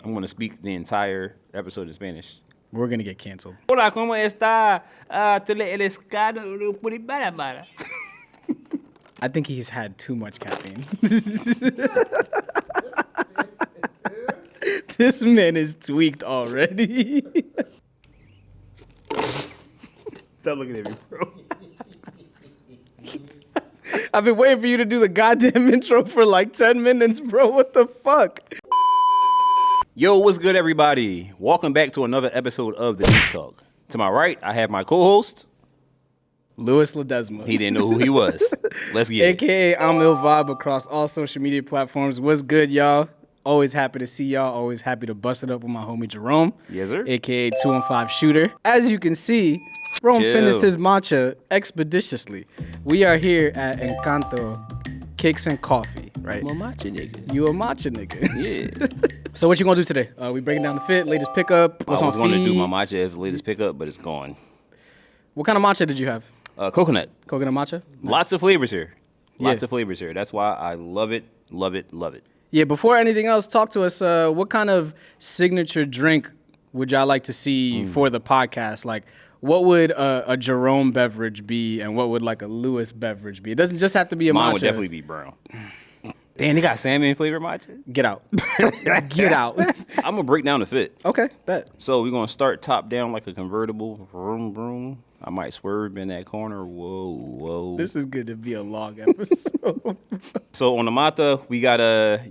I'm going to speak the entire episode in Spanish. We're going to get canceled. Hola, ¿cómo está? El escano para. I think he's had too much caffeine. This man is tweaked already. Stop looking at me, bro. I've been waiting for you to do the goddamn intro for like 10 minutes, bro. What the fuck? Yo, what's good, everybody? Welcome back to another episode of The News Talk. To my right, I have my co-host, Louis Ledesma. He didn't know who he was. Let's get it. AKA I'm Lil Vibe across all social media platforms. What's good, y'all? Always happy to see y'all. Always happy to bust it up with my homie Jerome. Yes, sir. AKA 215 Shooter. As you can see, Rome finished his matcha expeditiously. We are here at Encanto Cakes and Coffee, right? I'm a matcha nigga. You a matcha nigga. Yeah. So what you gonna do today? We breaking down the fit, latest pickup. What's I was on going to feed? do my matcha as the latest pickup, but it's gone. What kind of matcha did you have? Coconut. Coconut matcha? Nice. Lots of flavors here. Lots Yeah. of flavors here. That's why I love it, love it, love it. Yeah, before anything else, talk to us. What kind of signature drink would y'all like to see for the podcast? Like, what would a Jerome beverage be, and what would like a Lewis beverage be? It doesn't just have to be a Mine matcha. would definitely be brown. Damn, they got salmon flavored matcha? Get out. Get out. I'm going to break down the fit. Okay, bet. So we're going to start top down like a convertible. Vroom, vroom. I might swerve in that corner. Whoa, whoa. This is good to be a long episode. So on the Mata, we got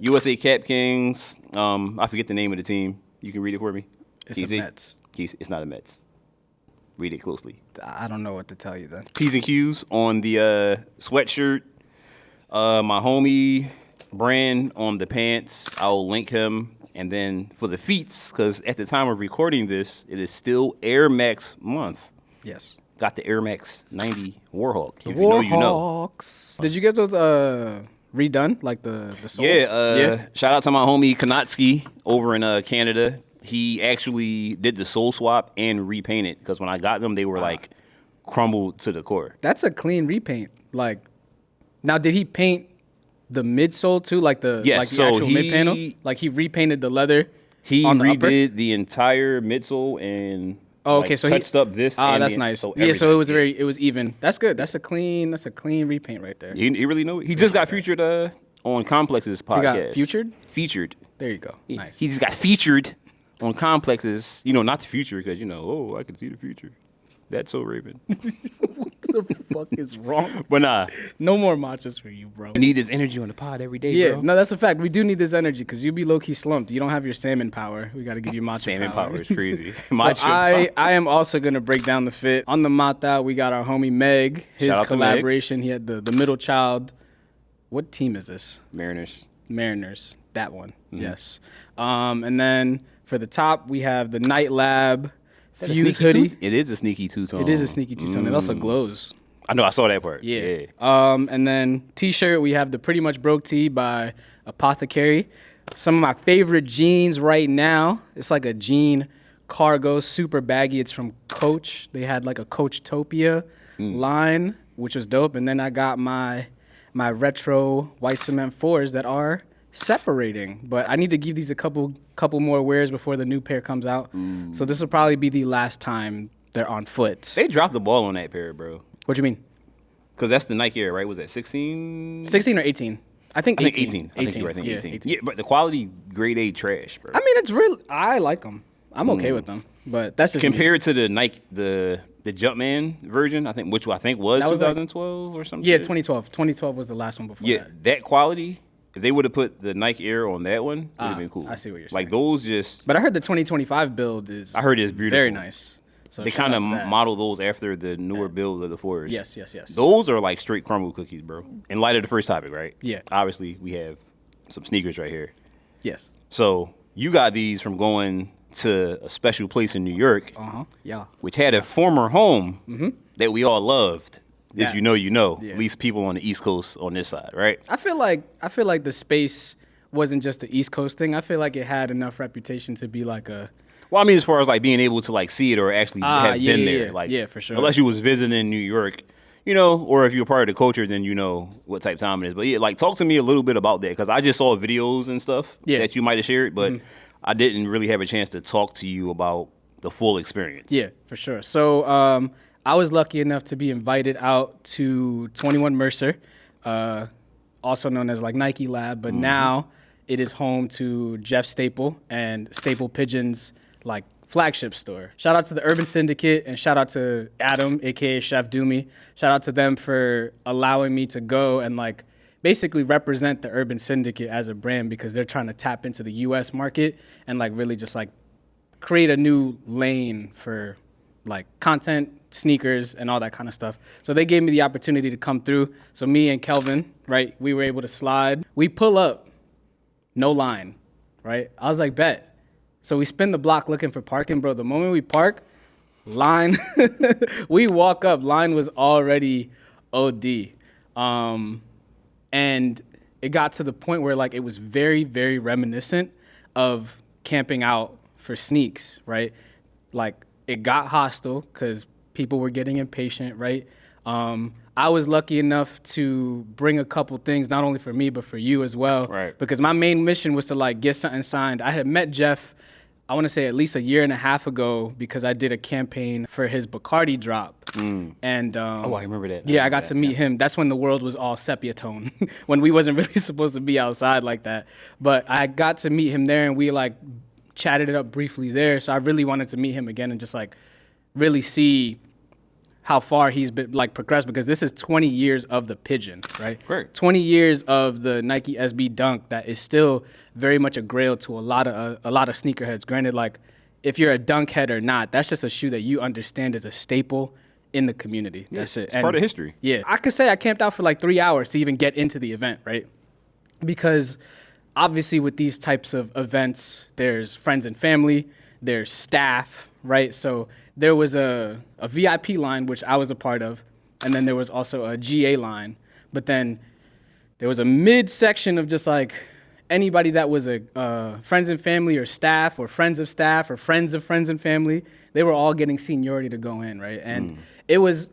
USA Cap Kings. I forget the name of the team. You can read it for me. It's Easy. a Mets. It's not a Mets. Read it closely. I don't know what to tell you then. P's and Q's on the sweatshirt. My homie Brand on the pants. I'll link him. And then for the feets, because at the time of recording this, it is still Air Max month. Yes. Got the Air Max 90 Warhawk. The If you know, you know. Warhawks. Did you get those redone, like the sole? Yeah, shout out to my homie Kanatsky over in Canada. He actually did the sole swap and repainted because when I got them, they were like crumbled to the core. That's a clean repaint. Like, now did he paint the midsole too, like the actual mid panel? Like he repainted the leather. He on the redid upper? the entire midsole and So touched up this. Ah, and that's the, nice. So Yeah, so everything. it was even. That's good. That's a clean repaint right there. He really know it. He just got featured on Complex's podcast. He got featured? Featured. There you go. Nice. He just got featured on Complex's. You know, not the future because I can see the future. That's so Raven. What the fuck is wrong? But nah, No more matchas for you, bro. I need this energy on the pod every day, Yeah, bro. no, that's a fact. We do need this energy because you be low key slumped. You don't have your salmon power. We got to give you matcha Salmon power. power is crazy. So I am also gonna break down the fit on the Mata. We got our homie Meg. His Shout out to Meg. collaboration. He had the middle child. What team is this? Mariners. That one. Mm-hmm. Yes. And then for the top we have the Night Lab Fuse hoodie. It is a sneaky two-tone. It is a sneaky two-tone. It also glows. I know. I saw that part. Yeah. And then T-shirt, we have the Pretty Much Broke tee by Apothecary. Some of my favorite jeans right now. It's like a jean cargo, super baggy. It's from Coach. They had like a Coachtopia line, which was dope. And then I got my retro white cement 4s that are separating, but I need to give these a couple more wears before the new pair comes out. So this will probably be the last time they're on foot. They dropped the ball on that pair, bro. What do you mean? Because that's the Nike Air, right? Was that 16? 16 or 18? I think 18. I think 18. I think you're right. I think Yeah, 18. 18. Yeah, but the quality, grade A trash, bro. I mean, it's real. I like them. I'm okay with them, but that's just me. Compared to the Nike, the Jumpman version, which I think was That was like- 2012 or something. Yeah, 2012. 2012 was the last one before Yeah, that. that quality. If they would have put the Nike Air on that one, would have been cool. I see what you're Like saying. those, just But I heard the 2025 build is. I heard it's beautiful. Very nice. So they shout kind out of to that. model those after the newer builds of the 4s. Yes. Those are like straight crumble cookies, bro. In light of the first topic, right? Yeah. Obviously, we have some sneakers right here. Yes. So you got these from going to a special place in New York, Yeah. which had a former home that we all loved. If Yeah. you know, you know. Yeah. At least people on the East Coast on this side, right? I feel like the space wasn't just the East Coast thing. I feel like it had enough reputation to be like a. Well, I mean, as far as like being able to like see it or actually have yeah, been yeah, there, yeah. like Yeah, for sure. Unless you was visiting New York, you know, or if you're part of the culture, then you know what type of time it is. But yeah, like talk to me a little bit about that because I just saw videos and stuff Yeah. that you might have shared, but I didn't really have a chance to talk to you about the full experience. Yeah, for sure. So I was lucky enough to be invited out to 21 Mercer, also known as like Nike Lab, but now it is home to Jeff Staple and Staple Pigeon's like flagship store. Shout out to the Urban Syndicate and shout out to Adam, aka Chef Doomy. Shout out to them for allowing me to go and like basically represent the Urban Syndicate as a brand because they're trying to tap into the US market and like really just like create a new lane for like content, sneakers, and all that kind of stuff. So they gave me the opportunity to come through. So me and Kelvin, right, we were able to slide. We pull up, no line, right? I was like, bet. So we spin the block looking for parking, bro. The moment we park, line, we walk up, line was already OD. And it got to the point where like it was very, very reminiscent of camping out for sneaks, right? Like it got hostile because people were getting impatient, right? I was lucky enough to bring a couple things, not only for me, but for you as well. Right. Because my main mission was to like get something signed. I had met Jeff, I want to say at least a year and a half ago because I did a campaign for his Bacardi drop. And Oh, I remember that. I got to meet him. That's when the world was all sepia tone, when we wasn't really supposed to be outside like that. But I got to meet him there and we like chatted it up briefly there. So I really wanted to meet him again and just like really see how far he's been like progressed because this is 20 years of the Pigeon, right? Right. 20 years of the Nike SB Dunk that is still very much a grail to a lot of sneakerheads. Granted, like if you're a dunk head or not, that's just a shoe that you understand is a staple in the community. That's it. It's part of history. Yeah. I could say I camped out for like 3 hours to even get into the event, right? Because obviously with these types of events, there's friends and family, there's staff, right? So there was a VIP line, which I was a part of, and then there was also a GA line. But then there was a mid-section of just like anybody that was a friends and family or staff or friends of staff or friends of friends and family. They were all getting seniority to go in, right? And it was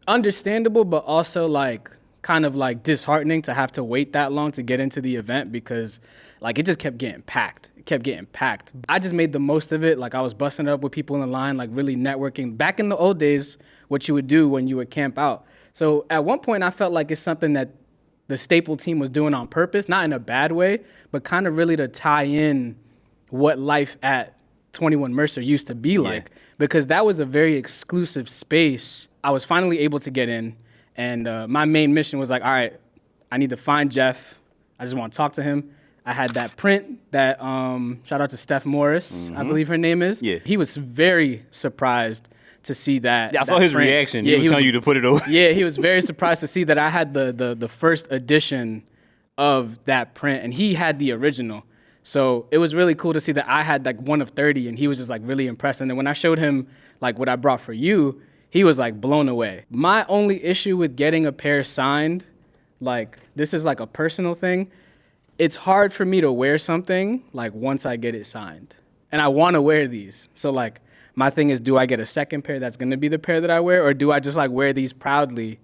understandable, but also like kind of like disheartening to have to wait that long to get into the event because like it just kept getting packed. It kept getting packed. I just made the most of it. Like I was busting it up with people in the line, like really networking. Back in the old days, what you would do when you would camp out. So at one point I felt like it's something that the Staple team was doing on purpose, not in a bad way, but kind of really to tie in what life at 21 Mercer used to be like, because that was a very exclusive space. I was finally able to get in. And my main mission was like, all right, I need to find Jeff. I just want to talk to him. I had that print that, shout out to Steph Morris, I believe her name is. Yeah. He was very surprised to see that. Yeah, I saw his print. reaction. He was telling you to put it over. Yeah, he was very surprised to see that I had the first edition of that print, and he had the original. So it was really cool to see that I had like one of 30, and he was just like really impressed. And then when I showed him like what I brought for you, he was like blown away. My only issue with getting a pair signed, like this is like a personal thing. It's hard for me to wear something like once I get it signed. And I want to wear these. So like my thing is, do I get a second pair that's going to be the pair that I wear, or do I just like wear these proudly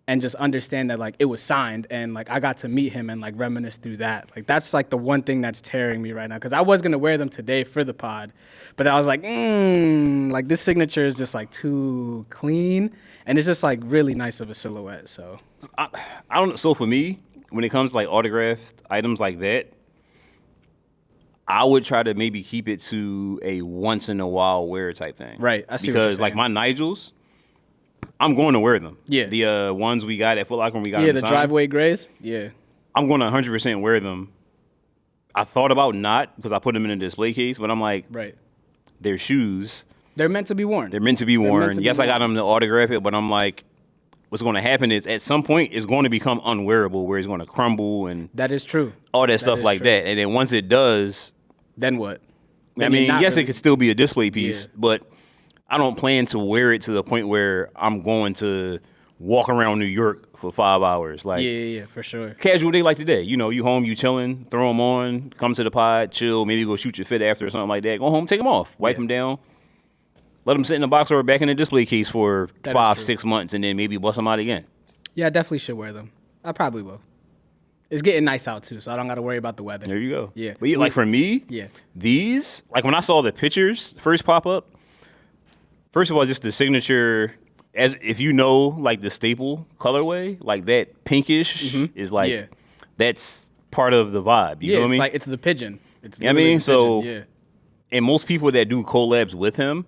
and just understand that like it was signed and like I got to meet him and like reminisce through that. Like that's like the one thing that's tearing me right now, because I was going to wear them today for the pod, but I was like, like this signature is just like too clean and it's just like really nice of a silhouette. So I don't know. So for me, when it comes to like autographed items like that, I would try to maybe keep it to a once in a while wear type thing. Right. I see what because you're like saying. my Nigels, I'm going to wear them. Yeah. The ones we got at Foot Locker when we got yeah, them the signed, driveway grays. Yeah. I'm going to 100% wear them. I thought about not because I put them in a display case, but I'm like, Right. they're shoes. They're meant to be worn. They're meant to be worn. meant to be Yes, I got worn. them to autograph it, but I'm like, what's going to happen is at some point it's going to become unwearable where it's going to crumble and That is true. all that stuff is like true. that. And then once it does, Then what? I Then mean, you're not yes, really- it could still be a display piece, Yeah. but I don't plan to wear it to the point where I'm going to walk around New York for 5 hours. Like Yeah, for sure. casual day like today. You know, you home, you chilling, throw them on, come to the pod, chill, maybe go shoot your fit after or something like that. Go home, take them off, wipe them down, let them sit in the box or back in the display case for That is 5, true. 6 months, and then maybe bust them out again. Yeah, I definitely should wear them. I probably will. It's getting nice out too, so I don't got to worry about the weather. There you go. Yeah. But like for me, Yeah. these, like when I saw the pictures first pop up, first of all, just the signature, as if you know, like the staple colorway, like that pinkish is like, Yeah. that's part of the vibe. You know what I it's mean? like it's the pigeon. It's You know what I mean? literally the So, pigeon, yeah. and most people that do collabs with him,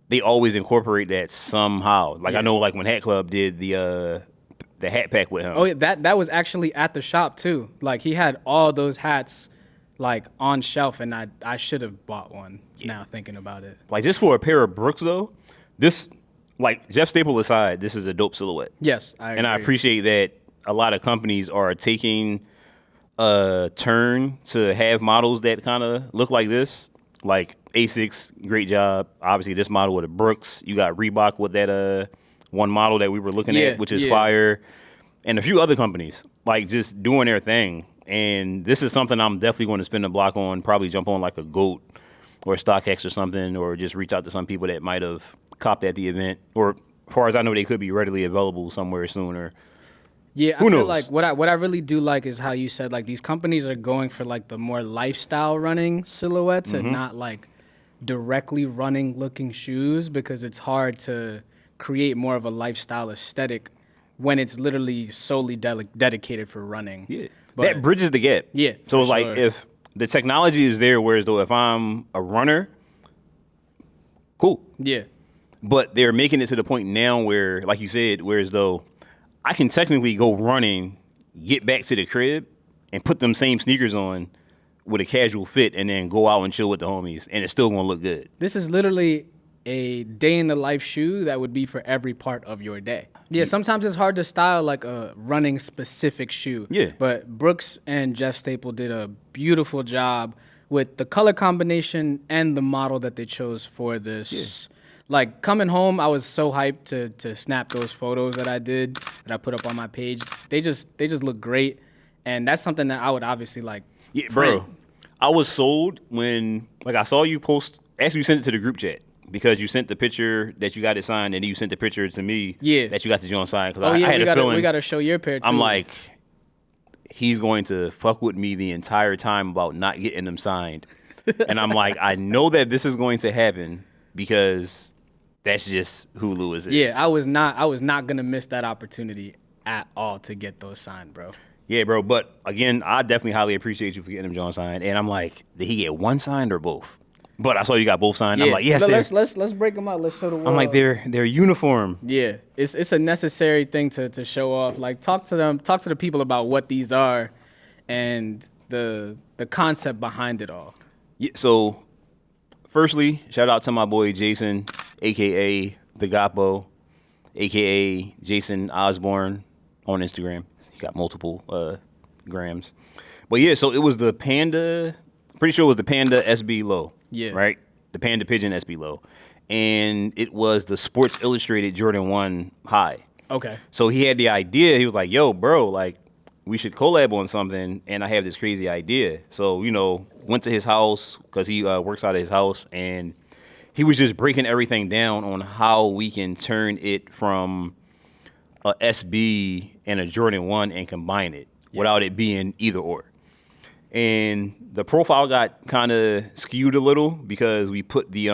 they always incorporate that somehow. Like I Yeah. know, like when Hat Club did the hat pack with him. Oh yeah, that was actually at the shop too. Like he had all those hats like on shelf, and I should have bought one. Now thinking about it. Like just for a pair of Brooks though, this, like Jeff Staple aside, this is a dope silhouette. Yes, I agree. And I appreciate that a lot of companies are taking a turn to have models that kind of look like this. Like Asics, great job. Obviously, this model with the Brooks. You got Reebok with that one model that we were looking at, which is fire. And a few other companies, like just doing their thing. And this is something I'm definitely going to spend a block on, probably jump on like a GOAT or a StockX or something, or just reach out to some people that might have copped at the event. Or as far as I know, they could be readily available somewhere sooner. Yeah, I Who feel knows? like what I really do like is how you said like these companies are going for like the more lifestyle running silhouettes and not like directly running looking shoes, because it's hard to create more of a lifestyle aesthetic when it's literally solely dedicated for running. Yeah. But- That bridges the gap. Yeah, So for it's like sure. if the technology is there, whereas though if I'm a runner, cool. Yeah. But they're making it to the point now where, like you said, whereas though I can technically go running, get back to the crib, and put them same sneakers on with a casual fit, and then go out and chill with the homies, and it's still gonna look good. This is literally a day in the life shoe that would be for every part of your day. Yeah, sometimes it's hard to style like a running specific shoe. Yeah. But Brooks and Jeff Staple did a beautiful job with the color combination and the model that they chose for this. Like coming home, I was so hyped to snap those photos that I did, that I put up on my page. They just look great, and that's something that I would obviously like. Yeah, print. bro. I was sold when, like, I saw you post. Actually, you sent it to the group chat because you sent the picture that you got it signed, and then you sent the picture to me. Yeah. That you got the joint signed. Because Oh I yeah, had a feeling. we gotta show your pair too. I'm like, he's going to fuck with me the entire time about not getting them signed, and I'm like, I know that this is going to happen because that's just who Lewis is. yeah, I was not gonna miss that opportunity at all to get those signed, bro. Yeah, bro. But again, I definitely highly appreciate you for getting them John signed. And I'm like, did he get one signed or both? But I saw you got both signed. I'm like, yes, let's break them out. Let's show the world. I'm like, they're uniform. Yeah, it's a necessary thing to show off. Like talk to the people about what these are, and the concept behind it all. Yeah, so, firstly, shout out to my boy Jason, aka the Gapo, aka Jason Osborne on Instagram. He got multiple grams. But yeah, so it was the Panda. Pretty sure it was the Panda SB Low. Yeah. Right? The Panda Pigeon SB Low. And it was the Sports Illustrated Jordan 1 High. Okay. So he had the idea. He was like, yo, bro, like, we should collab on something. And I have this crazy idea. So, went to his house because he works out of his house. And he was just breaking everything down on how we can turn it from a SB and a Jordan 1 and combine it without it being either or. And the profile got kind of skewed a little because we put the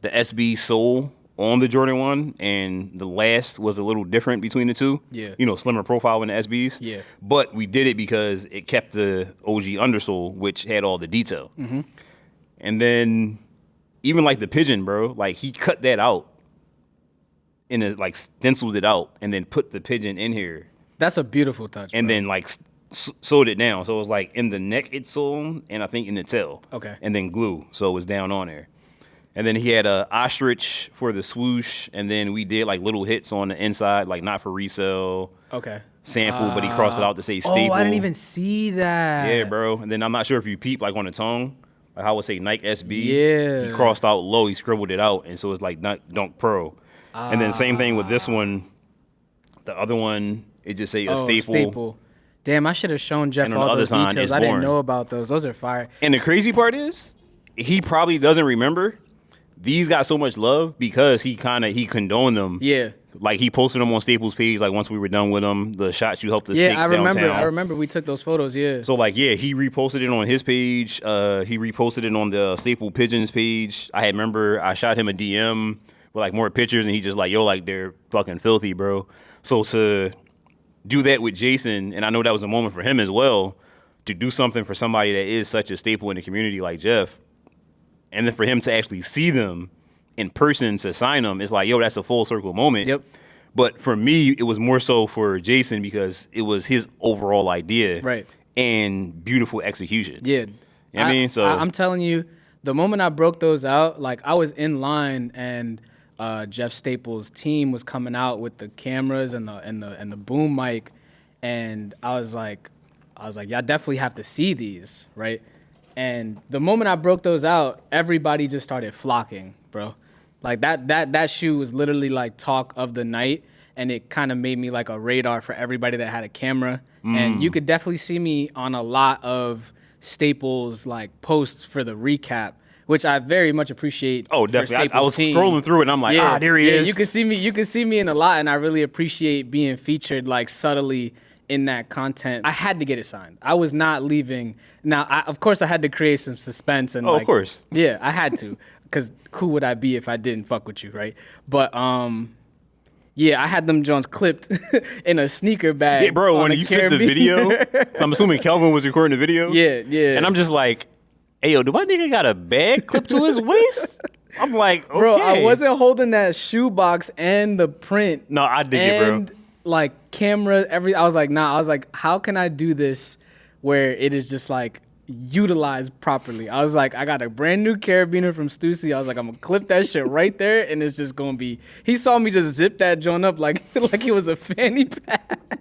SB sole on the Jordan 1, and the last was a little different between the two. Yeah. Slimmer profile in the SBs. Yeah. But we did it because it kept the OG undersole, which had all the detail. Mm-hmm. And then even like the pigeon, bro, like he cut that out and it like stenciled it out and then put the pigeon in here That's a beautiful touch. and bro. then like sewed it down. So it was like in the neck it's sewn, and I think in the tail. Okay. And then glue, so it was down on there. And then he had a ostrich for the swoosh, and then we did like little hits on the inside, like not for resale, Okay. sample, but he crossed it out to say staple. Oh, I didn't even see that. Yeah, bro. And then I'm not sure if you peep like on the tongue, like how I would say Nike SB. Yeah. He crossed out low, he scribbled it out, and so it's like Dunk Pro. And then same thing with this one. The other one, it just say a staple. Damn, I should have shown Jeff And on all the other those side, details. it's I didn't boring. know about those. Those are fire. And the crazy part is, he probably doesn't remember. These got so much love because he condoned them. Yeah. Like he posted them on Staples' page. Like once we were done with them, the shots you helped us take I remember. downtown. I remember we took those photos. Yeah. So like, yeah, he reposted it on his page. He reposted it on the Staple Pigeons page. I shot him a DM with like more pictures, and he just like, yo, like they're fucking filthy, bro. So to do that with Jason, and I know that was a moment for him as well, to do something for somebody that is such a staple in the community like Jeff, and then for him to actually see them in person to sign them, it's like, yo, that's a full circle moment. Yep. But for me, it was more so for Jason because it was his overall idea. Right. And beautiful execution. Yeah. You know what I mean? So I'm telling you, the moment I broke those out, like I was in line and Jeff Staples' team was coming out with the cameras and the boom mic, and I was like, y'all definitely have to see these, right? And the moment I broke those out, everybody just started flocking, bro. Like that shoe was literally like talk of the night, and it kind of made me like a radar for everybody that had a camera. And you could definitely see me on a lot of Staples like posts for the recap, which I very much appreciate. Oh, definitely. I was scrolling through it and I'm like, there he is. You can see me in a lot, and I really appreciate being featured like subtly in that content. I had to get it signed. I was not leaving. Now, of course, I had to create some suspense and of course. Yeah, I had to, because who would I be if I didn't fuck with you, right? But yeah, I had them Jones clipped in a sneaker bag. Yeah, bro, when you sent the video, I'm assuming Kelvin was recording the video. Yeah. And I'm just like, hey, yo, do my nigga got a bag clipped to his waist? I'm like, okay. Bro, I wasn't holding that shoebox and the print. No, I dig it, bro. And like camera, I was like, nah. I was like, how can I do this where it is just like utilized properly? I was like, I got a brand new carabiner from Stussy. I was like, I'm gonna clip that shit right there, and it's just gonna be. He saw me just zip that joint up like it was a fanny pack.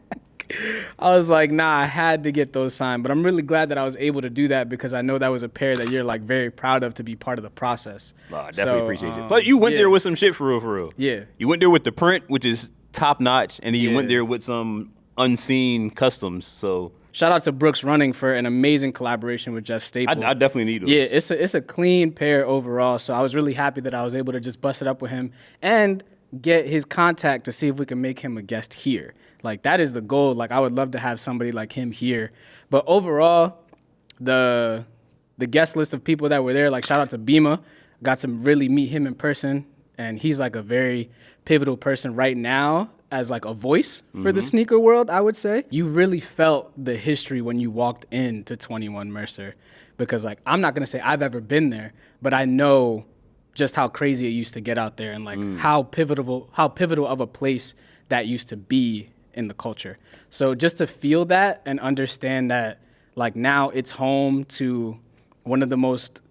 I was like, nah, I had to get those signed, but I'm really glad that I was able to do that because I know that was a pair that you're like very proud of to be part of the process. I definitely appreciate it. But you went there with some shit for real. Yeah. You went there with the print, which is top notch, and then you went there with some unseen customs. So shout out to Brooks Running for an amazing collaboration with Jeff Staples. I definitely need those. Yeah, it's a clean pair overall. So I was really happy that I was able to just bust it up with him and get his contact to see if we can make him a guest here. Like that is the goal. Like I would love to have somebody like him here. But overall, the guest list of people that were there, like shout out to Bima, got to really meet him in person, and he's like a very pivotal person right now as like a voice for the sneaker world, I would say. You really felt the history when you walked into 21 Mercer, because like I'm not gonna say I've ever been there, but I know just how crazy it used to get out there and like how pivotal of a place that used to be in the culture. So just to feel that and understand that like now it's home to one of the most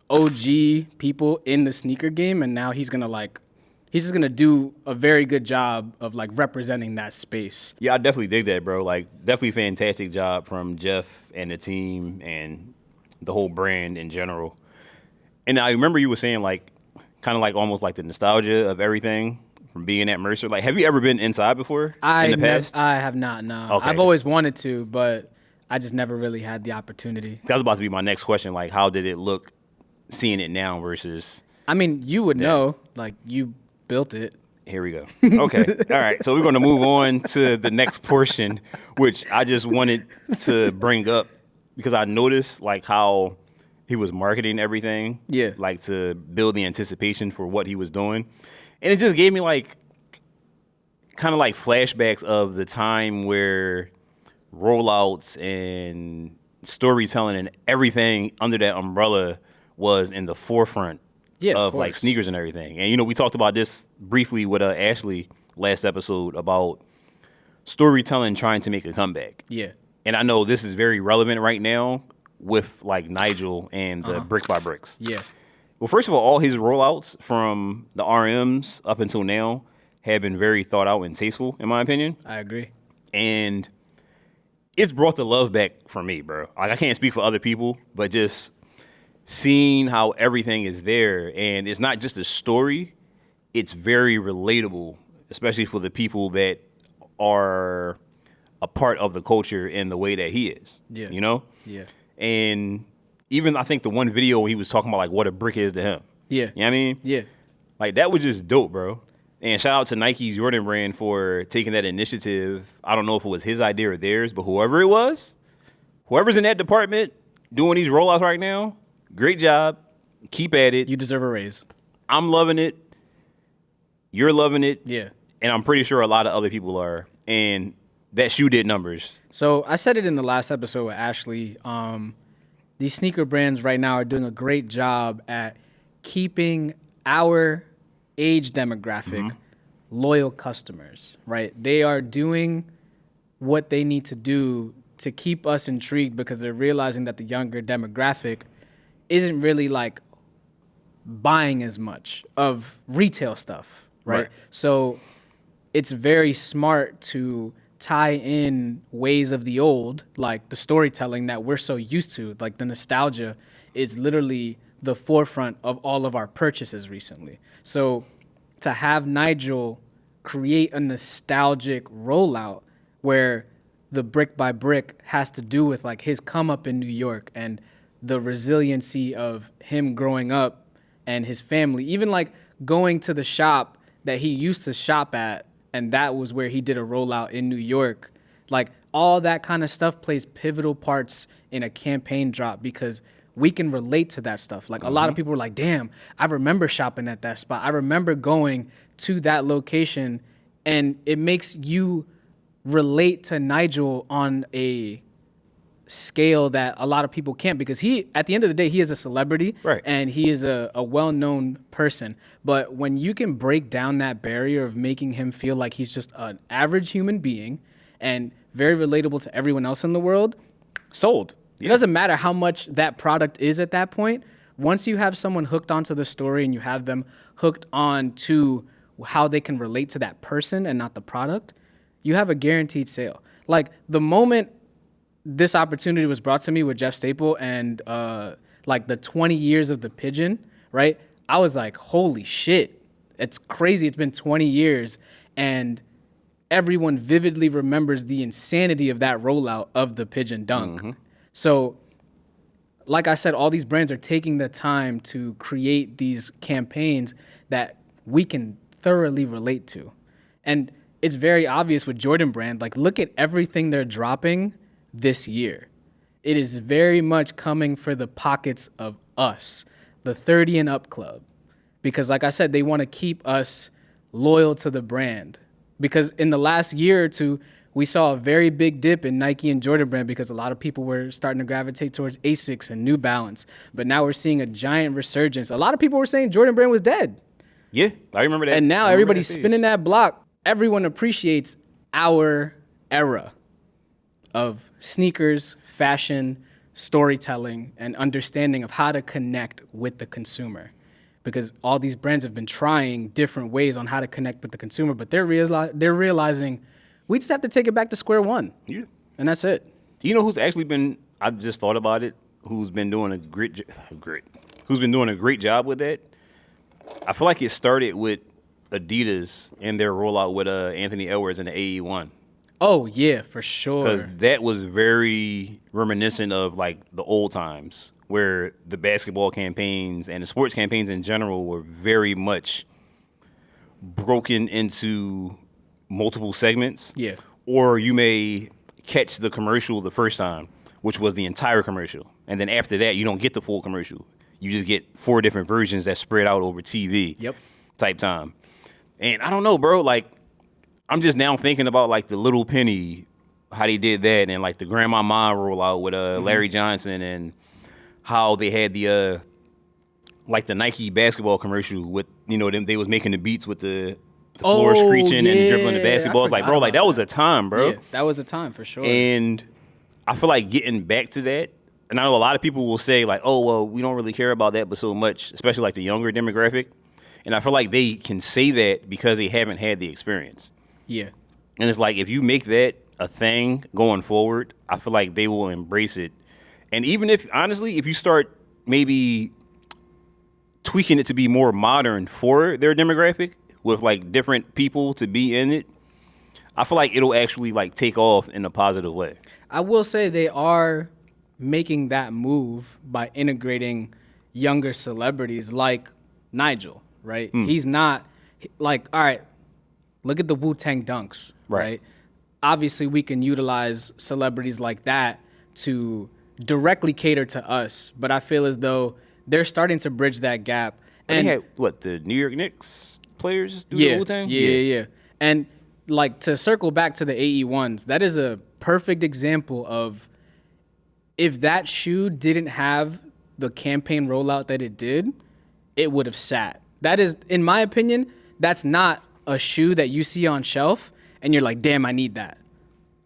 OG people in the sneaker game, and now he's just gonna do a very good job of like representing that space. Yeah, I definitely dig that, bro. Like definitely fantastic job from Jeff and the team and the whole brand in general. And I remember you were saying like kind of like almost like the nostalgia of everything from being at Mercer. Like, have you ever been inside before in the past? I have not, no. Okay. I've always wanted to, but I just never really had the opportunity. That was about to be my next question. Like, how did it look seeing it now versus... I mean, you would know. Like, you built it. Here we go. Okay. All right. So we're going to move on to the next portion, which I just wanted to bring up because I noticed, like, how he was marketing everything. Yeah. Like, to build the anticipation for what he was doing. And it just gave me, like, kind of like flashbacks of the time where rollouts and storytelling and everything under that umbrella was in the forefront of like sneakers and everything. And, you know, we talked about this briefly with Ashley last episode about storytelling trying to make a comeback. Yeah. And I know this is very relevant right now with like Nigel and the Brick by Bricks. Yeah. Well, first of all his rollouts from the RMs up until now have been very thought out and tasteful, in my opinion. I agree. And it's brought the love back for me, bro. Like, I can't speak for other people, but just seeing how everything is there, and it's not just a story, it's very relatable, especially for the people that are a part of the culture in the way that he is. Yeah. You know? Yeah. And even I think the one video he was talking about like what a brick is to him. Yeah. You know what I mean? Yeah. Like that was just dope, bro. And shout out to Nike's Jordan brand for taking that initiative. I don't know if it was his idea or theirs, but whoever it was, whoever's in that department doing these rollouts right now, great job. Keep at it. You deserve a raise. I'm loving it. You're loving it. Yeah. And I'm pretty sure a lot of other people are. And that shoe did numbers. So I said it in the last episode with Ashley. These sneaker brands right now are doing a great job at keeping our age demographic loyal customers, right? They are doing what they need to do to keep us intrigued because they're realizing that the younger demographic isn't really like buying as much of retail stuff, right? So it's very smart to tie in ways of the old, like the storytelling that we're so used to, like the nostalgia is literally the forefront of all of our purchases recently. So to have Nigel create a nostalgic rollout where the brick by brick has to do with like his come up in New York and the resiliency of him growing up and his family, even like going to the shop that he used to shop at, and that was where he did a rollout in New York. Like all that kind of stuff plays pivotal parts in a campaign drop because we can relate to that stuff. Like a lot of people were like, damn, I remember shopping at that spot. I remember going to that location, and it makes you relate to Nigel on a scale that a lot of people can't because he, at the end of the day, he is a celebrity and he is a well-known person. But when you can break down that barrier of making him feel like he's just an average human being and very relatable to everyone else in the world, sold. It doesn't matter how much that product is at that point. Once you have someone hooked onto the story and you have them hooked on to how they can relate to that person and not the product, you have a guaranteed sale. Like the moment this opportunity was brought to me with Jeff Staple and like the 20 years of the pigeon, right? I was like, holy shit. It's crazy. It's been 20 years and everyone vividly remembers the insanity of that rollout of the pigeon dunk. So like I said, all these brands are taking the time to create these campaigns that we can thoroughly relate to. And it's very obvious with Jordan Brand. Like, look at everything they're dropping this year. It is very much coming for the pockets of us, the 30 and up club. Because like I said, they want to keep us loyal to the brand. Because in the last year or two, we saw a very big dip in Nike and Jordan Brand because a lot of people were starting to gravitate towards Asics and New Balance. But now we're seeing a giant resurgence. A lot of people were saying Jordan Brand was dead. Yeah, I remember that. And now everybody's spinning that block. Everyone appreciates our era of sneakers, fashion, storytelling, and understanding of how to connect with the consumer. Because all these brands have been trying different ways on how to connect with the consumer, but they're realizing we just have to take it back to square one. Yeah. And that's it. You know who's actually been, I just thought about it, who's been doing a great job with that? I feel like it started with Adidas and their rollout with Anthony Edwards and the AE1. Oh, yeah, for sure. Because that was very reminiscent of, like, the old times where the basketball campaigns and the sports campaigns in general were very much broken into multiple segments. Yeah. Or you may catch the commercial the first time, which was the entire commercial. And then after that, you don't get the full commercial. You just get 4 different versions that spread out over TV. Yep. Type time. And I don't know, bro, like, I'm just now thinking about, like, the Little Penny, how they did that, and, like, the Grandma Ma rollout with Larry Johnson, and how they had the, like, the Nike basketball commercial with, you know, them, they was making the beats with the floor screeching and dribbling the basketballs. Like, bro, like, that was a time, bro. Yeah, that was a time, for sure. And I feel like getting back to that, and I know a lot of people will say, like, oh, well, we don't really care about that but so much, especially, like, the younger demographic. And I feel like they can say that because they haven't had the experience. Yeah. And it's like, if you make that a thing going forward, I feel like they will embrace it. And even if, honestly, if you start maybe tweaking it to be more modern for their demographic with, like, different people to be in it, I feel like it'll actually, like, take off in a positive way. I will say they are making that move by integrating younger celebrities like Nigel, right? He's not, like, all right, look at the Wu-Tang Dunks, right? Obviously, we can utilize celebrities like that to directly cater to us, but I feel as though they're starting to bridge that gap. And they had, what, the New York Knicks players do the Wu-Tang? Yeah. And, like, to circle back to the AE1s, that is a perfect example of if that shoe didn't have the campaign rollout that it did, it would have sat. That is, in my opinion, that's not a shoe that you see on shelf and you're like, damn, I need that,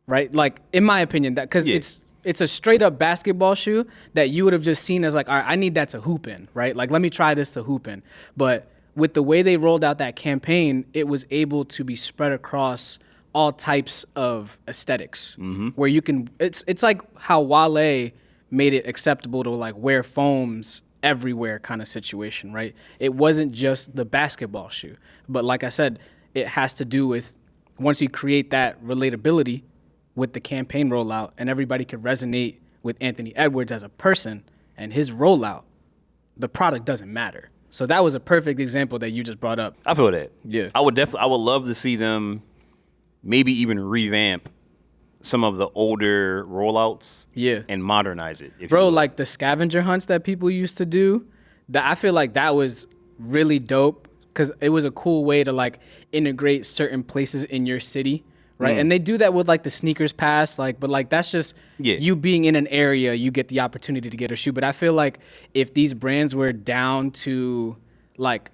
right? Like, in my opinion, that because it's a straight up basketball shoe that you would have just seen as like, all right, I need that to hoop in, right? Like, let me try this to hoop in. But with the way they rolled out that campaign, it was able to be spread across all types of aesthetics, where you can. It's like how Wale made it acceptable to like wear foams everywhere kind of situation, right? It wasn't just the basketball shoe, but like I said, it has to do with once you create that relatability with the campaign rollout and everybody could resonate with Anthony Edwards as a person and his rollout, the product doesn't matter. So that was a perfect example that you just brought up. I feel that. Yeah. I would love to see them maybe even revamp some of the older rollouts and modernize it. Bro, like the scavenger hunts that people used to do, that I feel like that was really dope because it was a cool way to like integrate certain places in your city, right? And they do that with like the sneakers pass, like, but like that's just you being in an area, you get the opportunity to get a shoe. But I feel like if these brands were down to like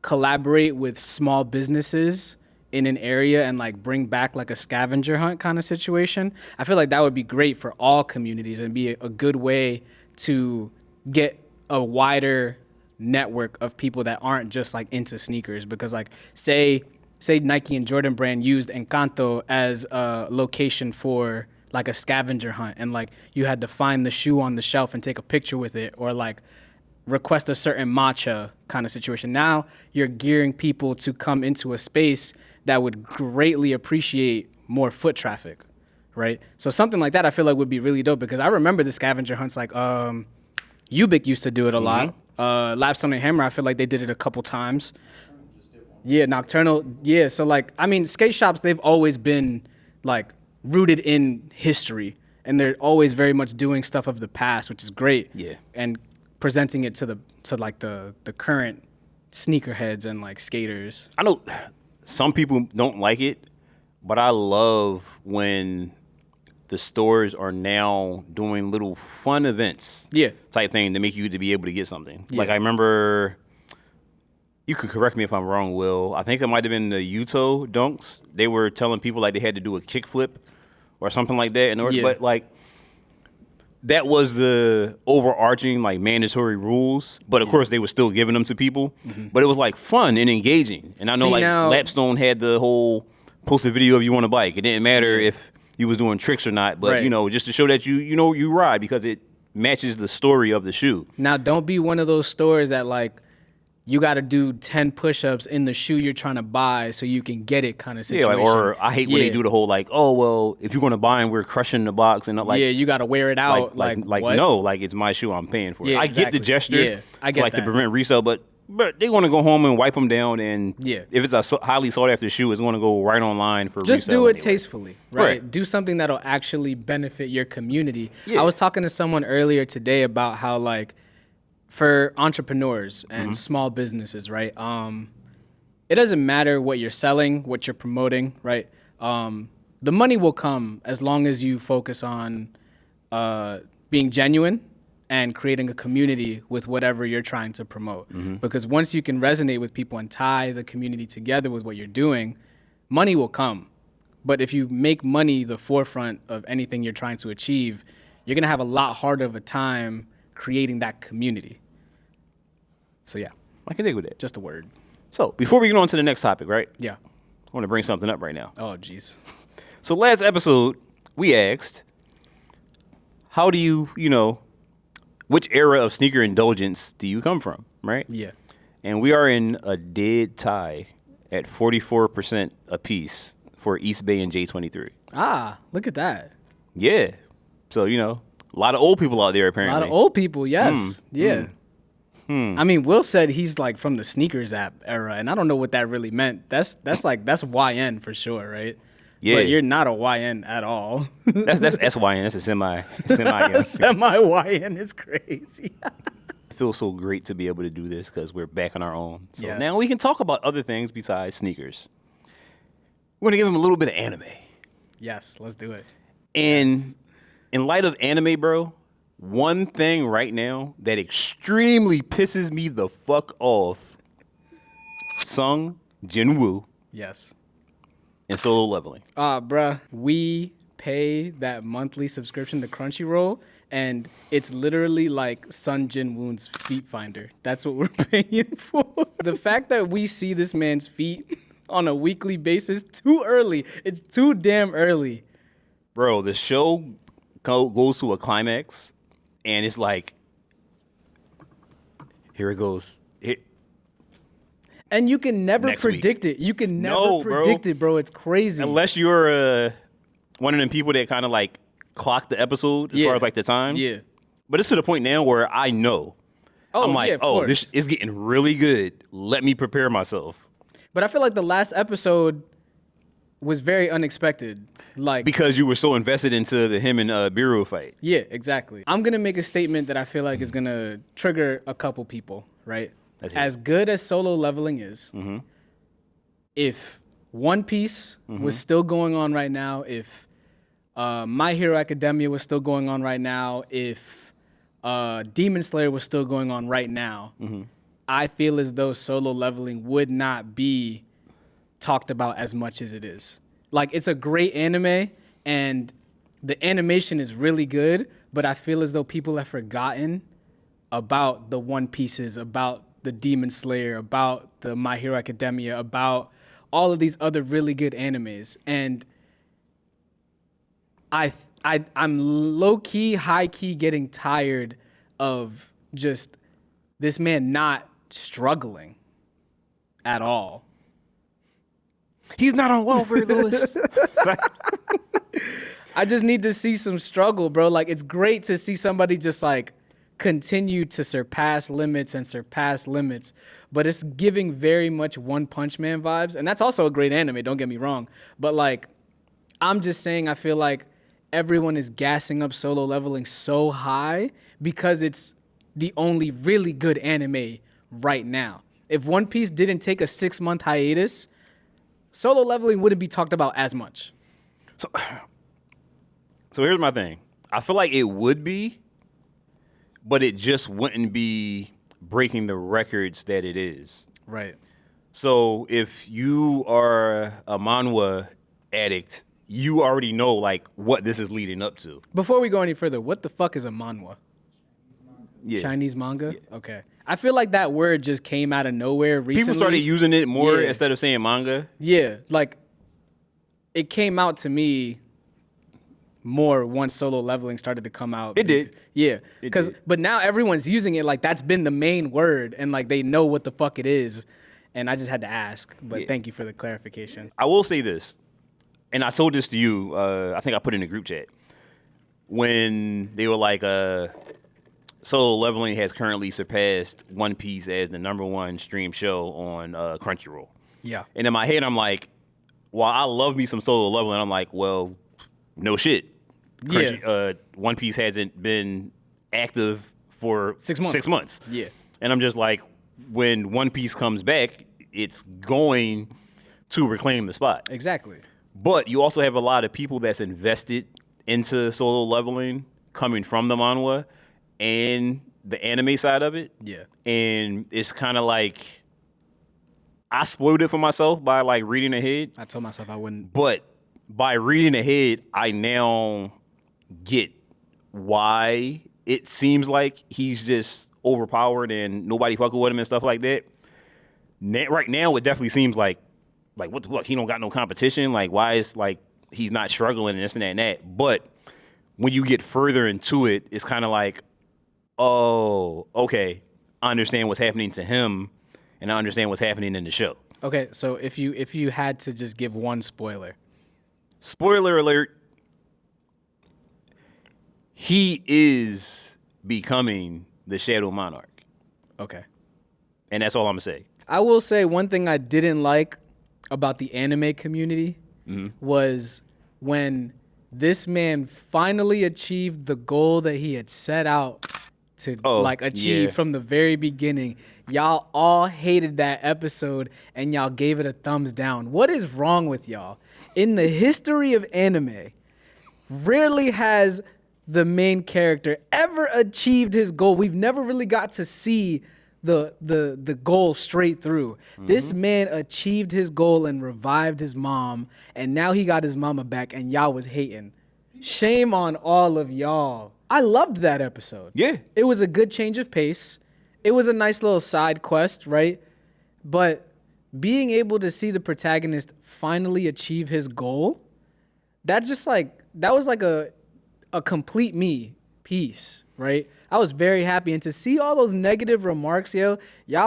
collaborate with small businesses in an area and like bring back like a scavenger hunt kind of situation, I feel like that would be great for all communities and be a good way to get a wider network of people that aren't just like into sneakers. Because like say Nike and Jordan brand used Encanto as a location for like a scavenger hunt and like you had to find the shoe on the shelf and take a picture with it or like request a certain matcha kind of situation. Now you're gearing people to come into a space that would greatly appreciate more foot traffic, right? So something like that I feel like would be really dope because I remember the scavenger hunts like Ubik used to do it a lot. Lapstone and Hammer, I feel like they did it a couple times. Yeah, Nocturnal. Yeah, so like, I mean, skate shops, they've always been like rooted in history and they're always very much doing stuff of the past, which is great. Yeah. And presenting it to the current sneakerheads and like skaters. I know some people don't like it, but I love when the stores are now doing little fun events type thing to make you to be able to get something. Like I remember, you could correct me if I'm wrong, Will, I think it might have been the Yuto Dunks. They were telling people like they had to do a kickflip or something like that in order, but like that was the overarching like mandatory rules, but of course they were still giving them to people. But it was like fun and engaging. And I know Lapstone had the whole post a video of you on a bike. It didn't matter if you was doing tricks or not, but you know, just to show that you ride because it matches the story of the shoe. Now don't be one of those stores that like you got to do 10 push-ups in the shoe you're trying to buy so you can get it kind of situation. Yeah, like, or I hate when they do the whole like, oh, well, if you're going to buy them, we're crushing the box. And not like, you got to wear it out. Like what? No, like it's my shoe, I'm paying for it. I get the gesture. Yeah, I get to prevent resale, but they want to go home and wipe them down. And if it's a highly sought after shoe, it's going to go right online for just resale. Do it tastefully, right? Do something that'll actually benefit your community. I was talking to someone earlier today about how like, for entrepreneurs and small businesses, right? It doesn't matter what you're selling, what you're promoting, right? The money will come as long as you focus on being genuine and creating a community with whatever you're trying to promote. Because once you can resonate with people and tie the community together with what you're doing, money will come. But if you make money the forefront of anything you're trying to achieve, you're gonna have a lot harder of a time creating that community. So yeah, I can dig with it. Just a word. So before we get on to the next topic, right? Yeah. I want to bring something up right now. Oh, jeez. So last episode, we asked, how do you, which era of sneaker indulgence do you come from, right? Yeah. And we are in a dead tie at 44% apiece for East Bay and J23. Ah, look at that. Yeah. So, a lot of old people out there apparently. A lot of old people, yes. Yeah. I mean, Will said he's like from the sneakers app era, and I don't know what that really meant. That's YN for sure, right? Yeah. But you're not a YN at all. That's SYN. That's a semi. Semi YN is crazy. It feels so great to be able to do this because we're back on our own. So Yes. now we can talk about other things besides sneakers. We're gonna give him a little bit of anime. Yes, let's do it. And in light of anime, bro, one thing right now that extremely pisses me the fuck off, Sung Jinwoo Yes. and Solo Leveling. Bruh, we pay that monthly subscription to Crunchyroll, and it's literally like Sun Jin Woon's feet finder. That's what we're paying for. The fact that we see this man's feet on a weekly basis too early. It's too damn early. Bro, the show goes to a climax, and it's like, here it goes. And you can never Next week. predict it. You can never No, bro. predict it, bro. It's crazy. Unless you're one of them people that kind of like clock the episode as Yeah. far as like the time. Yeah. But it's to the point now where I know. Oh, I'm like, yeah, of oh, course. this is getting really good. Let me prepare myself. But I feel like the last episode was very unexpected. Like, Because you were so invested into the him and Biru fight. yeah, exactly. I'm gonna make a statement that I feel like is gonna trigger a couple people, right? Let's hear it. As good as Solo Leveling is, if One Piece was still going on right now, if My Hero Academia was still going on right now, if Demon Slayer was still going on right now, I feel as though Solo Leveling would not be talked about as much as it is. Like, it's a great anime, and the animation is really good, but I feel as though people have forgotten about the One Pieces, about the Demon Slayer, about the My Hero Academia, about all of these other really good animes. And I'm low-key, high-key getting tired of just this man not struggling at all. He's not on welfare, Lewis. I just need to see some struggle, bro. Like, it's great to see somebody just like continue to surpass limits, but it's giving very much One Punch Man vibes. And that's also a great anime, don't get me wrong. But like, I'm just saying, I feel like everyone is gassing up Solo Leveling so high because it's the only really good anime right now. If One Piece didn't take a 6-month hiatus, Solo Leveling wouldn't be talked about as much. So here's my thing. I feel like it would be, but it just wouldn't be breaking the records that it is. Right. So if you are a manhwa addict, you already know like what this is leading up to. Before we go any further, what the fuck is a manhwa? Yeah. Chinese manga? Yeah. Okay. I feel like that word just came out of nowhere recently. People started using it more Yeah. instead of saying manga. Yeah, like it came out to me more once Solo Leveling started to come out. It did. Yeah. It Cuz did. but now everyone's using it like that's been the main word and like they know what the fuck it is. And I just had to ask, but Yeah. thank you for the clarification. I will say this, and I told this to you, I think I put it in a group chat, when they were like, Solo Leveling has currently surpassed One Piece as the #1 stream show on Crunchyroll. Yeah. And in my head, I'm like, while I love me some Solo Leveling, I'm like, well, no shit. One Piece hasn't been active for 6 months. 6 months. Yeah. And I'm just like, when One Piece comes back, it's going to reclaim the spot. Exactly. But you also have a lot of people that's invested into Solo Leveling coming from the manhwa and the anime side of it. Yeah. And it's kind of like, I spoiled it for myself by like reading ahead. I told myself I wouldn't. But by reading ahead, I now get why it seems like he's just overpowered and nobody fucking with him and stuff like that. Right now, it definitely seems like what the fuck? He don't got no competition. Like, why is like he's not struggling and this and that and that? But when you get further into it, it's kind of like, oh, okay, I understand what's happening to him, and I understand what's happening in the show. Okay, so if you had to just give one spoiler. Spoiler alert, he is becoming the Shadow Monarch. Okay. And that's all I'm gonna say. I will say one thing I didn't like about the anime community was when this man finally achieved the goal that he had set out to achieve from the very beginning. Y'all all hated that episode and y'all gave it a thumbs down. What is wrong with y'all? In the history of anime, rarely has the main character ever achieved his goal. We've never really got to see the goal straight through. This man achieved his goal and revived his mom, and now he got his mama back, and y'all was hating. Shame on all of y'all. I loved that episode. Yeah. It was a good change of pace. It was a nice little side quest, right? But being able to see the protagonist finally achieve his goal, that was like a complete me piece, right? I was very happy. And to see all those negative remarks, y'all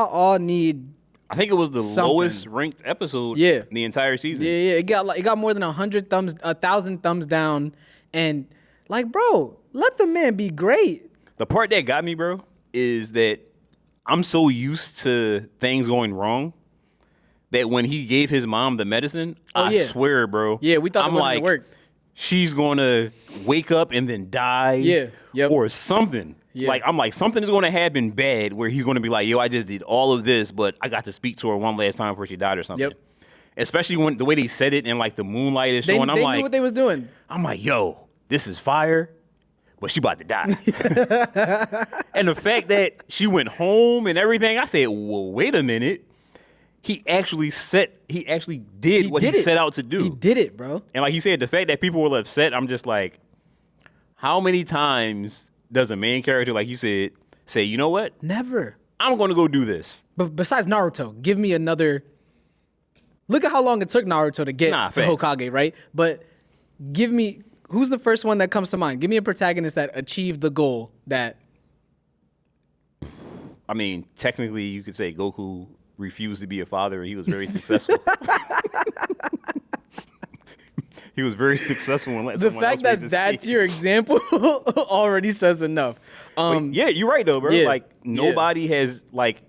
all need I think it was the something. lowest ranked episode Yeah. in the entire season. Yeah, it got more than 1,000 thumbs down. And like, bro, let the man be great. The part that got me, bro, is that I'm so used to things going wrong that when he gave his mom the medicine, I swear, bro. Yeah, we thought I'm it wasn't like, gonna work. She's gonna wake up and then die. Yeah, yep. Or something. Yeah. Like, I'm like, something is gonna happen bad where he's gonna be like, yo, I just did all of this, but I got to speak to her one last time before she died or something. Yep. Especially when the way they said it and like the moonlight is They showing. I'm knew like, what they was doing. I'm like, yo, this is fire, but she about to die. And the fact that she went home and everything, I said, well, wait a minute. He actually did what he set out to do. He did it, bro. And like you said, the fact that people were upset, I'm just like, how many times does a main character, like you said, say, you know what? Never. I'm going to go do this. But besides Naruto, give me another. Look at how long it took Naruto to get to facts. Hokage, right? But give me, who's the first one that comes to mind? Give me a protagonist that achieved the goal that. I mean, technically, you could say Goku refused to be a father and he was very successful. He was very successful in letting The someone fact else raise that his that's kid. your example already says enough. Yeah, you're right though, bro. yeah, Like nobody has like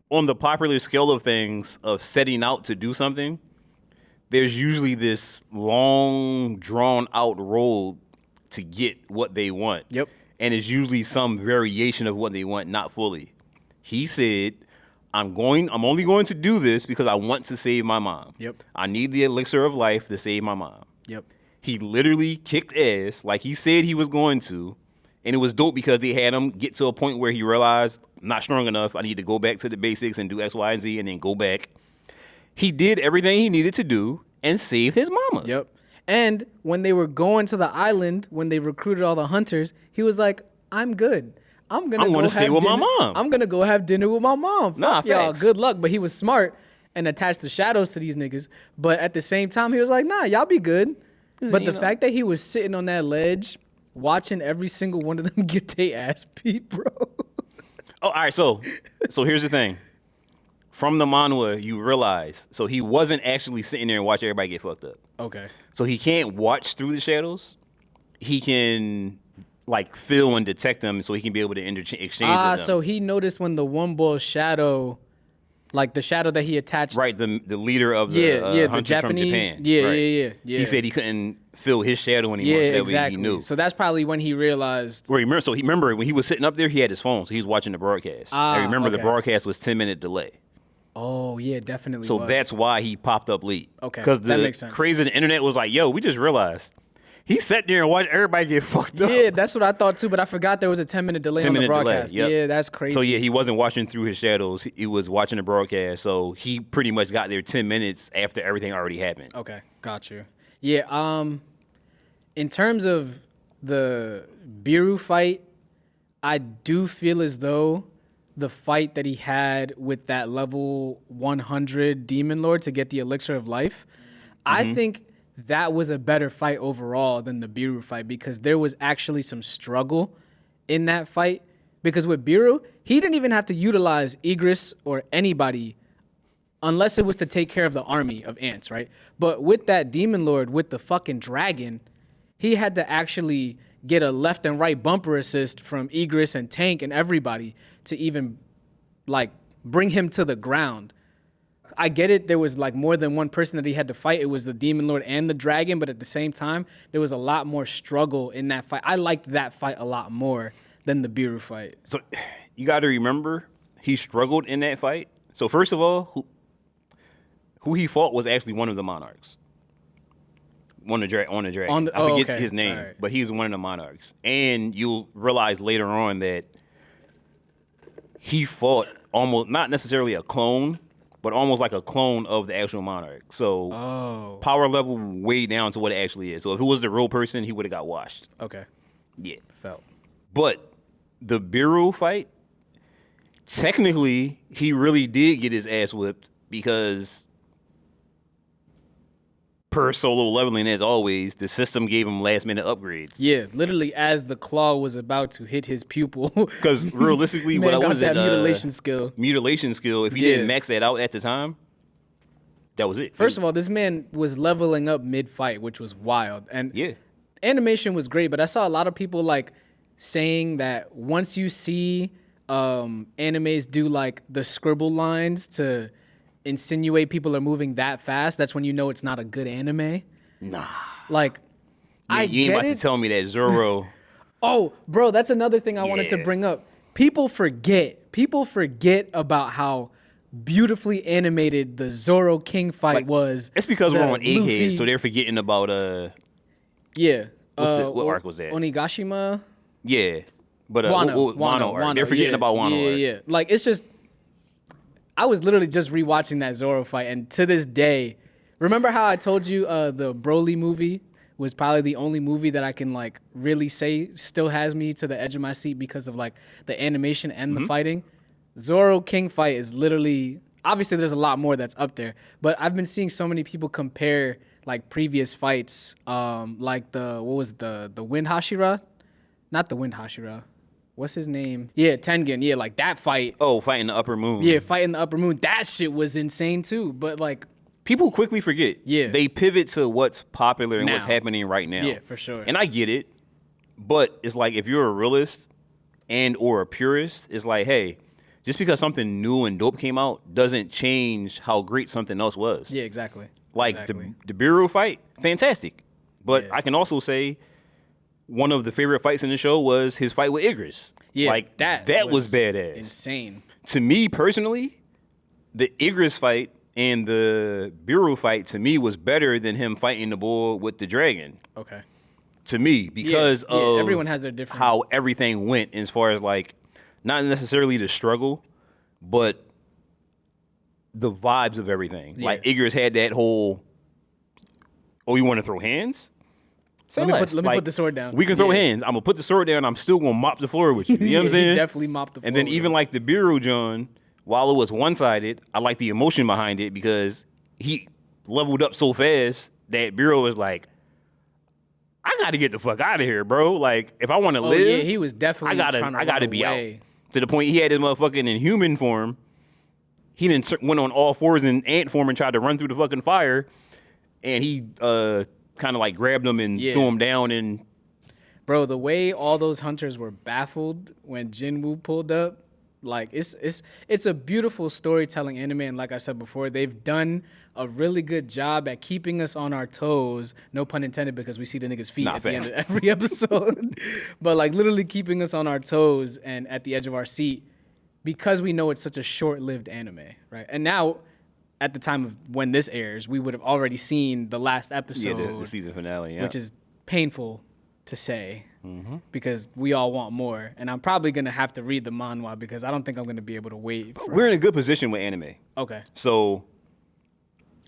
on the popular scale of things of setting out to do something. There's usually this long, drawn out road to get what they want. Yep. And it's usually some variation of what they want, not fully. He said, I'm only going to do this because I want to save my mom. Yep. I need the elixir of life to save my mom. Yep. He literally kicked ass like he said he was going to. And it was dope because they had him get to a point where he realized, I'm not strong enough. I need to go back to the basics and do X, Y, and Z and then go back. He did everything he needed to do and saved his mama. Yep. And when they were going to the island, when they recruited all the hunters, he was like, I'm good. I'm gonna stay with my mom. I'm gonna go have dinner with my mom. Nah, Fuck y'all, facts. good luck. But he was smart and attached the shadows to these niggas. But at the same time, he was like, nah, y'all be good. But the fact that he was sitting on that ledge, watching every single one of them get their ass beat, bro. Oh, all right. So here's the thing. From the manhwa, you realize, so he wasn't actually sitting there and watch everybody get fucked up. Okay. So he can't watch through the shadows. He can like feel and detect them, so he can be able to exchange with them. So he noticed when the one bull shadow, like the shadow that he attached. Right, the leader of the the hunters Japanese. from Japan. Yeah, right. yeah. He said he couldn't feel his shadow when he Yeah, watched that exactly. way. He knew. So that's probably when he realized. So he remember when he was sitting up there, he had his phone, so he was watching the broadcast. I remember the okay. broadcast was 10-minute delay. Oh yeah, definitely. So was. that's why he popped up late. Okay, Because that the makes sense. crazy of the internet was like, yo, we just realized. He sat there and watched everybody get fucked up. Yeah, that's what I thought too, but I forgot there was a 10-minute delay on the 10-minute delay, broadcast. yep. Yeah, that's crazy. So yeah, he wasn't watching through his shadows. He was watching the broadcast. So he pretty much got there 10 minutes after everything already happened. Okay, got you. Yeah, in terms of the Biru fight, I do feel as though the fight that he had with that level 100 Demon Lord to get the Elixir of Life, I think that was a better fight overall than the Biru fight because there was actually some struggle in that fight. Because with Biru, he didn't even have to utilize Igris or anybody unless it was to take care of the army of ants, right? But with that Demon Lord, with the fucking dragon, he had to actually get a left and right bumper assist from Igris and Tank and everybody to even like bring him to the ground. I get it. There was like more than one person that he had to fight. It was the Demon Lord and the dragon, but at the same time, there was a lot more struggle in that fight. I liked that fight a lot more than the Biru fight. So you got to remember, he struggled in that fight. So first of all, who he fought was actually one of the monarchs. On the dragon. I forget his name, right. But he was one of the monarchs. And you'll realize later on that he fought almost, not necessarily a clone, but almost like a clone of the actual monarch. So power level way down to what it actually is. So if it was the real person, he would have got washed. Okay. Yeah. Felt. But the Biru fight, technically, he really did get his ass whipped because per solo leveling, as always, the system gave him last minute upgrades. Yeah, literally as the claw was about to hit his pupil. Because realistically, what was that mutilation skill. Mutilation skill. If he didn't max that out at the time, that was it. First of all, this man was leveling up mid fight, which was wild. And animation was great, but I saw a lot of people like saying that once you see animes do like the scribble lines to insinuate people are moving that fast, that's when you know it's not a good anime. Nah. Like, man, you ain't about to tell me that Zoro. Oh, bro, that's another thing I wanted to bring up. People forget about how beautifully animated the Zoro King fight was. It's because we're on Egghead, so they're forgetting about what arc was that? Onigashima? Yeah. But Wano arc. They're forgetting about Wano arc. Yeah. Like, it's just, I was literally just rewatching that Zoro fight, and to this day, remember how I told you the Broly movie was probably the only movie that I can like really say still has me to the edge of my seat because of like the animation and the fighting? Zoro King fight is literally, obviously there's a lot more that's up there, but I've been seeing so many people compare like previous fights, like the Wind Hashira? Not the Wind Hashira. What's his name? Yeah, Tengen. Yeah, like that fight. Oh, fighting the Upper Moon. Yeah, fighting the Upper Moon. That shit was insane too. But like, people quickly forget. Yeah. They pivot to what's popular and what's happening right now. Yeah, for sure. And I get it. But it's like if you're a realist and or a purist, it's like, hey, just because something new and dope came out doesn't change how great something else was. Yeah, exactly. Like the Biru fight, fantastic. But I can also say one of the favorite fights in the show was his fight with Igris. Yeah, like that was badass. Insane. To me personally, the Igris fight and the Biru fight to me was better than him fighting the bull with the dragon. Okay. To me, because of everyone has their different how everything went as far as like not necessarily the struggle, but the vibes of everything. Yeah. Like Igris had that whole, oh, you want to throw hands? Let me put the sword down. We can throw hands. I'm going to put the sword down. I'm still going to mop the floor with you. You know what I'm saying? He definitely mopped the floor. And then even like the Biru John, while it was one-sided, I like the emotion behind it because he leveled up so fast that Biru was like, I got to get the fuck out of here, bro. Like, if I want to live. Yeah, he was definitely I gotta be out. To the point he had his motherfucking in human form. He then went on all fours in ant form and tried to run through the fucking fire. And he kind of like grabbed him and threw him down. And bro, the way all those hunters were baffled when Jinwoo pulled up, like it's a beautiful storytelling anime. And like I said before, they've done a really good job at keeping us on our toes. No pun intended, because we see the niggas' feet at the end of every episode. But like literally keeping us on our toes and at the edge of our seat because we know it's such a short-lived anime, right? And now, at the time of when this airs, we would have already seen the last episode. Yeah, the season finale, which is painful to say because we all want more. And I'm probably going to have to read the manhwa because I don't think I'm going to be able to wait. We're in a good position with anime. Okay. So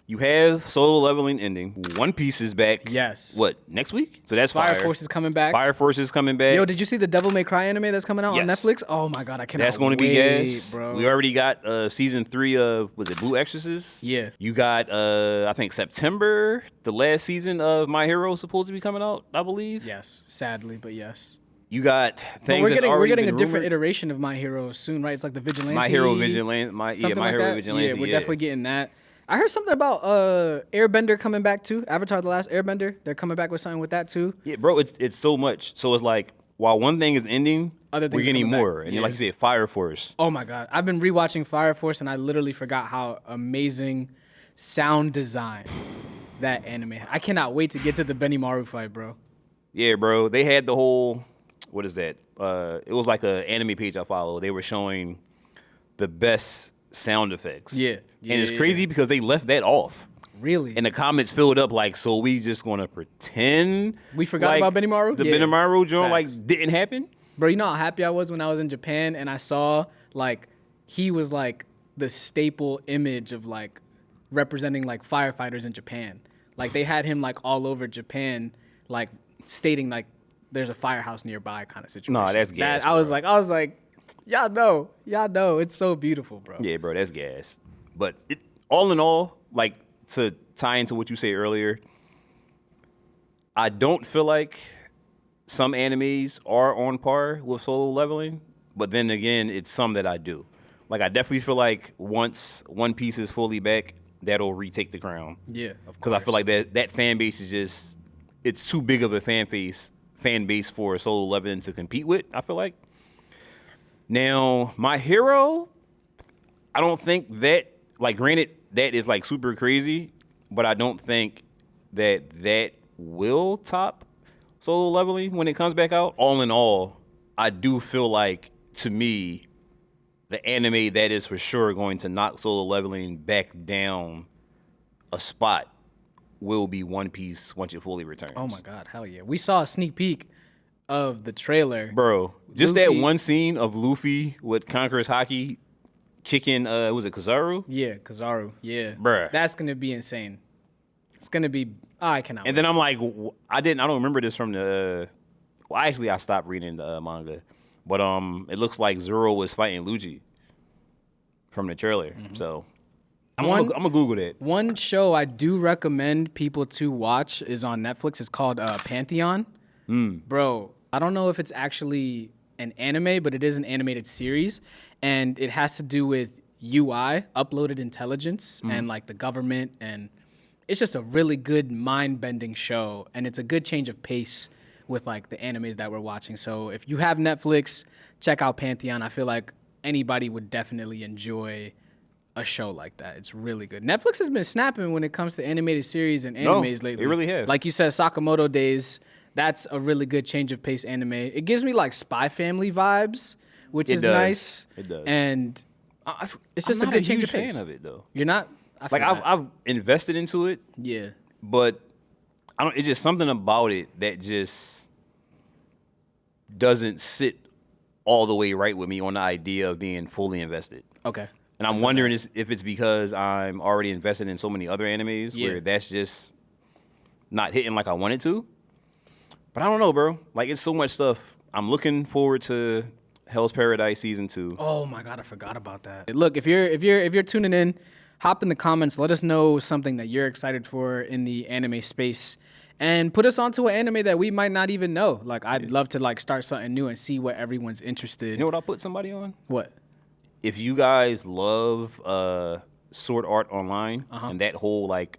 you have Solo Leveling ending. One Piece is back. Yes. What, next week? So that's Fire Force is coming back. Fire Force is coming back. Yo, did you see the Devil May Cry anime that's coming out on Netflix? Oh my God, I cannot That's going to be gas, bro. We already got season 3 of, was it Blue Exorcist? Yeah. You got, I think September, the last season of My Hero is supposed to be coming out, I believe. Yes, sadly, but yes. You got things we're getting a different iteration of My Hero soon, right? It's like the Vigilante. My Hero Vigilante. My Hero Vigilante. Yeah, we're definitely getting that. I heard something about Airbender coming back too. Avatar: The Last Airbender. They're coming back with something with that too. Yeah, bro, it's so much. So it's like while one thing is ending, other things we're are getting coming more. back. And Yeah. like you said, Fire Force. Oh my God. I've been rewatching Fire Force and I literally forgot how amazing sound design that anime had. I cannot wait to get to the Benimaru fight, bro. Yeah, bro. They had the whole, what is that? It was like an anime page I follow. They were showing the best sound effects. Yeah. And it's crazy because they left that off. Really? And the comments filled up like, so we just gonna pretend We forgot like about Benimaru? The Yeah. Benimaru joint like Facts. didn't happen. Bro, you know how happy I was when I was in Japan and I saw like he was like the staple image of like representing like firefighters in Japan. Like they had him like all over Japan, like stating like there's a firehouse nearby kind of situation. Nah, that's gas, I was like, y'all know, it's so beautiful, bro. Yeah, bro, that's gas. But all in all, like to tie into what you said earlier, I don't feel like some animes are on par with Solo Leveling, but then again, it's some that I do. Like I definitely feel like once One Piece is fully back, that'll retake the crown. Yeah, of Because I feel like that fan base is just, it's too big of a fan base for Solo Leveling to compete with, I feel like. Now, My Hero, I don't think that, like granted, that is like super crazy, but I don't think that will top Solo Leveling when it comes back out. All in all, I do feel like, to me, the anime that is for sure going to knock Solo Leveling back down a spot will be One Piece once it fully returns. Oh my God, hell yeah. We saw a sneak peek of the trailer. Bro, just that Luffy- one scene of Luffy with Conqueror's Haki kicking, was it Kizaru? Yeah, Kizaru. Yeah. Bruh. That's going to be insane. It's going to be, I cannot And wait. then I'm like, I don't remember this from the, well, actually, I stopped reading the manga. But it looks like Zoro was fighting Luigi from the trailer. So I'm One- gonna Google that. One show I do recommend people to watch is on Netflix. It's called Pantheon. Bro, I don't know if it's actually an anime, but it is an animated series. And it has to do with UI, uploaded intelligence, and like the government. And it's just a really good mind-bending show. And it's a good change of pace with like the animes that we're watching. So if you have Netflix, check out Pantheon. I feel like anybody would definitely enjoy a show like that. It's really good. Netflix has been snapping when it comes to animated series and animes lately. they really have. Like you said, Sakamoto Days, that's a really good change of pace anime. It gives me like Spy Family vibes, which It is does. nice. It does. And it's just I'm a not good change huge of pace. fan of it though. You're not? I feel Like that. I've invested into it, Yeah. but I don't. It's just something about it that just doesn't sit all the way right with me on the idea of being fully invested. Okay. And I'm wondering if it's because I'm already invested in so many other animes Yeah. where that's just not hitting like I want it to. But I don't know, bro. Like it's so much stuff. I'm looking forward to Hell's Paradise season 2. Oh my God, I forgot about that. Look, if you're tuning in, hop in the comments. Let us know something that you're excited for in the anime space, and put us onto an anime that we might not even know. Like I'd love to like start something new and see what everyone's interested. You know what I'll put somebody on? What? If you guys love Sword Art Online and that whole like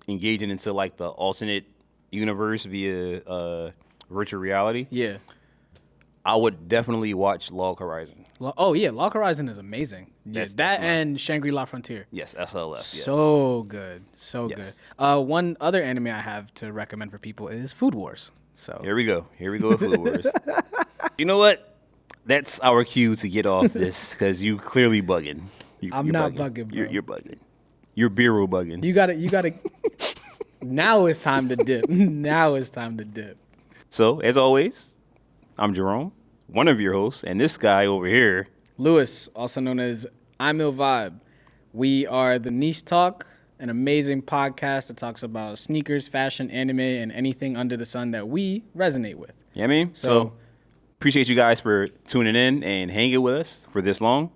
engaging into like the alternate universe via virtual reality, Yeah. I would definitely watch Log Horizon. Oh yeah, Log Horizon is amazing. Yeah, That's that mine. and Shangri-La Frontier. Yes, SLF. Yes. So good, so Yes. good. One other anime I have to recommend for people is Food Wars. So Here we go with Food Wars. You know what? That's our cue to get off this because you clearly bugging. I'm you're not bugging, bro. You're bugging. You're bureau bugging. you gotta. Now it's time to dip. Now it's time to dip. So, as always, I'm Jerome, one of your hosts, and this guy over here. Lewis, also known as I'm Ill Vibe. We are the Niche Talk, an amazing podcast that talks about sneakers, fashion, anime, and anything under the sun that we resonate with. You know what I mean? So- appreciate you guys for tuning in and hanging with us for this long.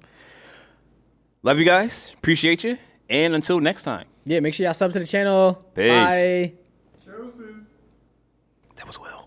Love you guys. Appreciate you. And until next time. Yeah, make sure y'all sub to the channel. Peace. Bye. That was Will.